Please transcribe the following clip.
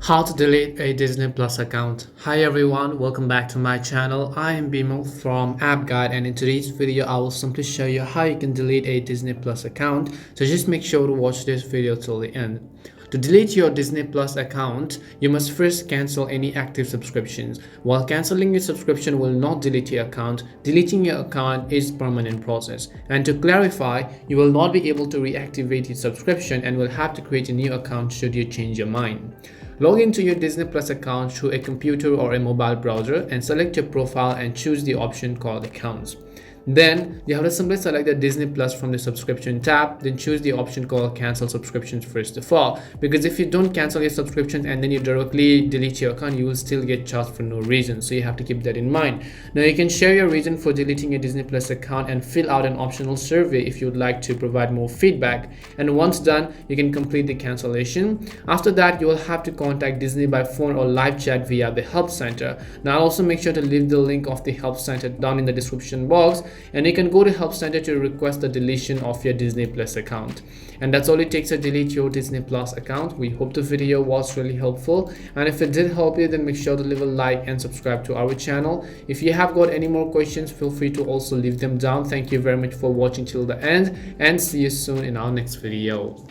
How to delete a Disney Plus account. Hi everyone, welcome back to my channel. I am Bimal from App Guide, and in today's video I will simply show you how you can delete a Disney Plus account. So just make sure to watch this video till the end. To delete your Disney Plus account, you must first cancel any active subscriptions. While canceling your subscription will not delete your account, deleting your account is a permanent process. And to clarify, you will not be able to reactivate your subscription and will have to create a new account should you change your mind. Log into your Disney Plus account through a computer or a mobile browser and select your profile and choose the option called Accounts. Then you have to simply select the Disney Plus from the subscription tab, then choose the option called cancel subscriptions first of all, because if you don't cancel your subscriptions and then you directly delete your account, you will still get charged for no reason, so you have to keep that in mind. Now you can share your reason for deleting your Disney Plus account and fill out an optional survey if you would like to provide more feedback, and once done you can complete the cancellation. After that you will have to contact Disney by phone or live chat via the help center. Now also make sure to leave the link of the help center down in the description box, and you can go to help center to request the deletion of your Disney Plus account. And that's all it takes to delete your Disney Plus account. We hope the video was really helpful, and if it did help you, then make sure to leave a like and subscribe to our channel. If you have got any more questions, feel free to also leave them down. Thank you very much for watching till the end, and see you soon in our next video.